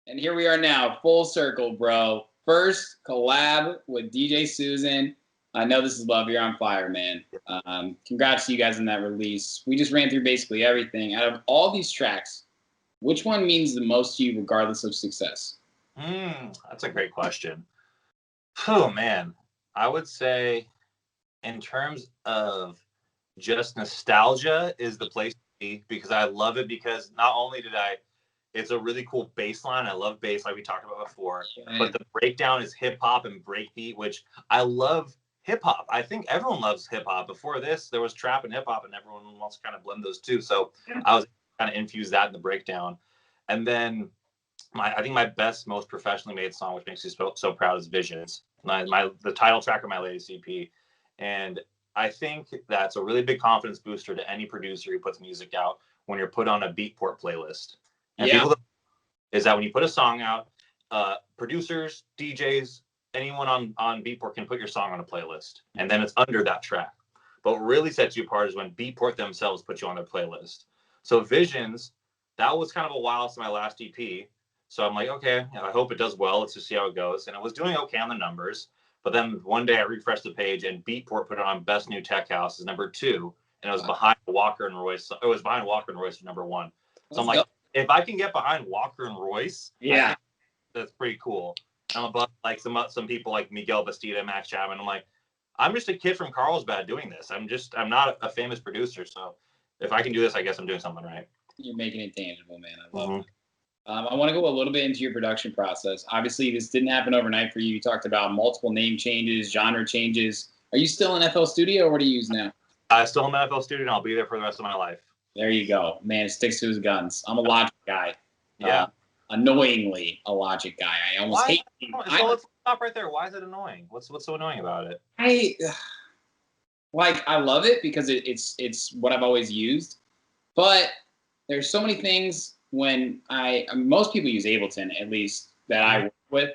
And here we are now, full circle, bro. First collab with DJ Susan. I know this is love. You're on fire, man. Congrats to you guys on that release. We just ran through basically everything. Out of all these tracks, which one means the most to you regardless of success? That's a great question. Oh, man. I would say in terms of just nostalgia is the place to be, because I love it, because not only it's a really cool bass line. I love bass, like we talked about before, but the breakdown is hip hop and breakbeat, which I love. Hip hop. I think everyone loves hip hop. Before this, there was trap and hip hop, and everyone wants to kind of blend those two. So I was kind of infuse that in the breakdown. And then I think my best, most professionally made song, which makes me so proud, is Visions. The title track of my latest EP. And I think that's a really big confidence booster to any producer who puts music out when you're put on a Beatport playlist. And is that when you put a song out, producers, DJs, anyone on Beatport can put your song on a playlist, and then it's under that track. But what really sets you apart is when Beatport themselves put you on their playlist. So Visions, that was kind of a while since my last EP. So I'm like, okay, I hope it does well. Let's just see how it goes. And it was doing okay on the numbers. But then one day I refreshed the page and Beatport put it on Best New Tech House as #2. And it was behind Walker and Royce. It was behind Walker and Royce for #1. So I'm like, if I can get behind Walker and Royce, that's pretty cool. I'm above like some people like Miguel Bastida, Max Chapman. I'm like, I'm just a kid from Carlsbad doing this. I'm not a famous producer. So if I can do this, I guess I'm doing something right. You're making it tangible, man. I love it. I want to go a little bit into your production process. Obviously, this didn't happen overnight for you. You talked about multiple name changes, genre changes. Are you still in FL Studio, or what do you use now? I'm still in FL Studio, and I'll be there for the rest of my life. There you go. Man, sticks to his guns. I'm a Logic guy. Yeah. Annoyingly a Logic guy. I almost hate it. So let's stop right there. Why is it annoying? What's so annoying about it? I love it because it's what I've always used. But there's so many things when most people use Ableton, at least that I work with,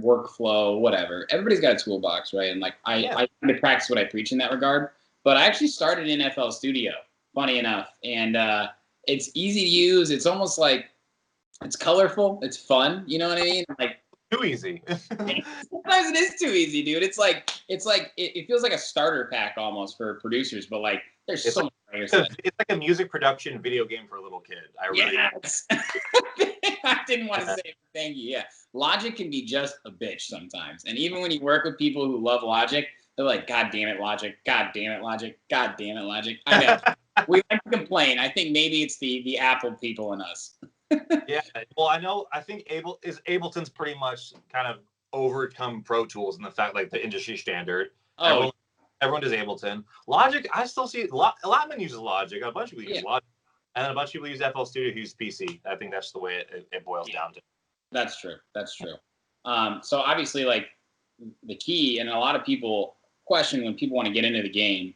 workflow, whatever. Everybody's got a toolbox, right? And like I practice what I preach in that regard. But I actually started in FL Studio, funny enough, and it's easy to use. It's almost like it's colorful. It's fun. You know what I mean? Like too easy. Sometimes it is too easy, dude. It feels like a starter pack almost for producers, but like there's so much. It's like a music production video game for a little kid. Yes. I didn't want to say it. Thank you. Yeah. Logic can be just a bitch sometimes. And even when you work with people who love Logic, they're like, God damn it, Logic. God damn it, Logic. God damn it, Logic. I know. We like to complain. I think maybe it's the Apple people in us. Yeah. Well, I think Ableton's pretty much kind of overcome Pro Tools in the fact, like, the industry standard. Everyone does Ableton. Logic, I still see a lot of men uses Logic. A bunch of people use Logic. And then a bunch of people use FL Studio who use PC. I think that's the way it boils down to. That's true. So obviously, like, the key, and a lot of people question when people want to get into the game,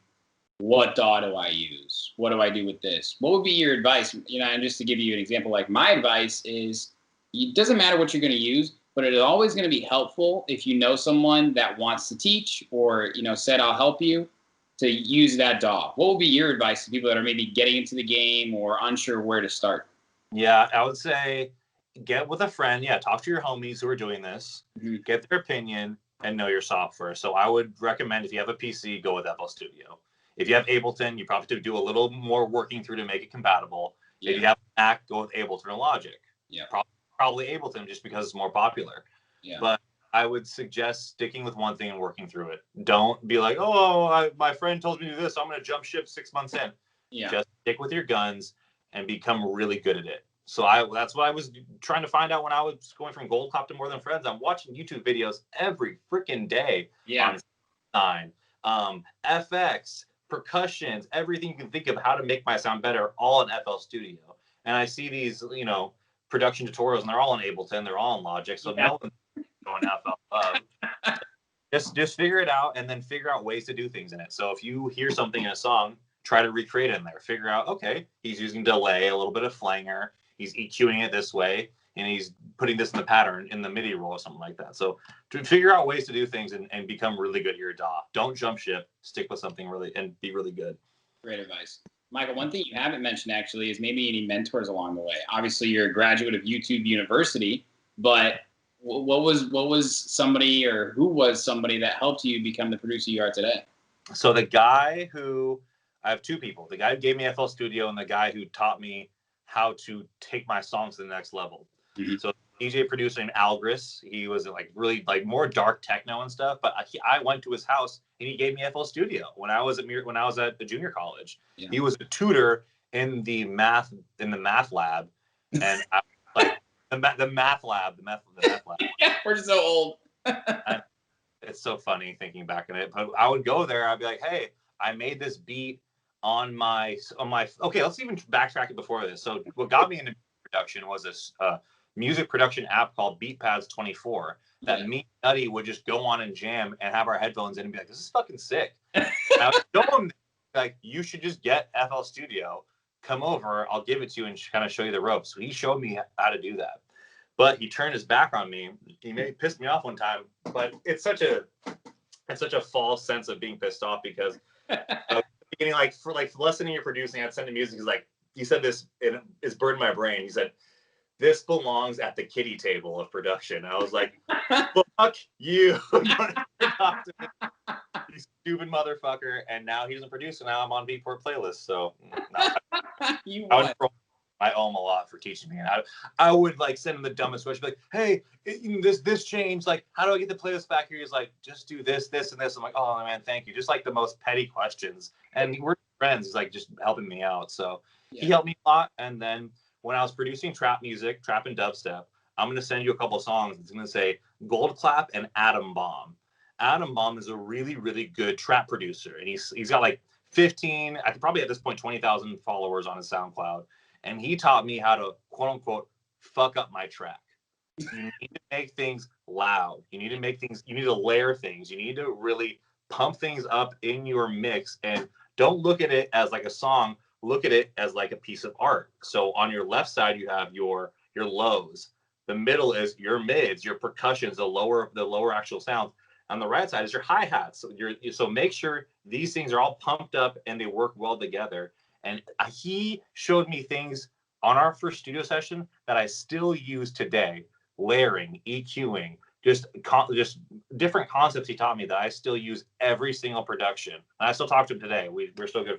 what DAW do I use? What do I do with this? What would be your advice? And just to give you an example, like my advice is, it doesn't matter what you're going to use, but it is always going to be helpful if you know someone that wants to teach or, said, I'll help you, to use that DAW. What would be your advice to people that are maybe getting into the game or unsure where to start? Yeah, I would say get with a friend. Yeah, talk to your homies who are doing this. Get their opinion and know your software. So I would recommend, if you have a PC, go with FL Studio. If you have Ableton, you probably have to do a little more working through to make it compatible. If you have Mac, go with Ableton or Logic. Yeah. Probably Ableton, just because it's more popular. Yeah. But I would suggest sticking with one thing and working through it. Don't be like, my friend told me to do this, so I'm going to jump ship 6 months in. Yeah. Just stick with your guns and become really good at it. So that's what I was trying to find out when I was going from Gold Cop to More Than Friends. I'm watching YouTube videos every freaking day on FX, percussions, everything you can think of how to make my sound better, all in FL Studio. And I see these, production tutorials, and they're all in Ableton, they're all in Logic, so no one's going FL. Just figure it out, and then figure out ways to do things in it. So if you hear something in a song, try to recreate it in there. Figure out, okay, he's using delay, a little bit of flanger, he's EQing it this way, and he's putting this in the pattern in the MIDI roll or something like that. So to figure out ways to do things and become really good at your DAW. Don't jump ship. Stick with something really and be really good. Great advice. Michael, one thing you haven't mentioned actually is maybe any mentors along the way. Obviously, you're a graduate of YouTube University, but what was somebody or who was somebody that helped you become the producer you are today? So the guy who I have two people. The guy who gave me FL Studio and the guy who taught me how to take my songs to the next level. Mm-hmm. So DJ producer named Algris. He was like really like more dark techno and stuff. But I went to his house and he gave me FL Studio when I was at the junior college. Yeah. He was a tutor in the math lab, and I like the math lab. Yeah, we're just so old. It's so funny thinking back on it. But I would go there. I'd be like, hey, I made this beat on my. Okay, let's even backtrack it before this. So what got me into production was this music production app called Beatpads 24 that me and Nutty would just go on and jam and have our headphones in and be like, this is fucking sick. I would show him like, you should just get FL Studio, come over, I'll give it to you and kind of show you the ropes. So he showed me how to do that. But he turned his back on me. He pissed me off one time. But it's such a false sense of being pissed off because beginning for less than a year producing, I'd send him music. He's like, he said this, and it's burned my brain. He said, this belongs at the kiddie table of production. I was like, fuck you. Talk to me, you stupid motherfucker. And now he doesn't produce, and now I'm on Beatport playlist. So no. I would troll my own a lot for teaching me. And I would like send him the dumbest question, like, hey, this changed. Like, how do I get the playlist back here? He's like, just do this, this, and this. I'm like, oh man, thank you. Just like the most petty questions. And we're friends. He's like just helping me out. So he helped me a lot. And then when I was producing trap music, trap and dubstep, I'm going to send you a couple of songs. It's going to say Gold Clap and Atom Bomb. Atom Bomb is a really, really good trap producer. And he's got like 15, I could probably at this point, 20,000 followers on his SoundCloud. And he taught me how to, quote unquote, fuck up my track. You need to make things loud. You need to layer things. You need to really pump things up in your mix. And don't look at it as like a song. Look at it as like a piece of art. So on your left side, you have your lows. The middle is your mids, your percussions, the lower actual sounds. On the right side is your hi-hats. So make sure these things are all pumped up and they work well together. And he showed me things on our first studio session that I still use today. Layering, EQing, just different concepts he taught me that I still use every single production. And I still talk to him today. We're still good friends.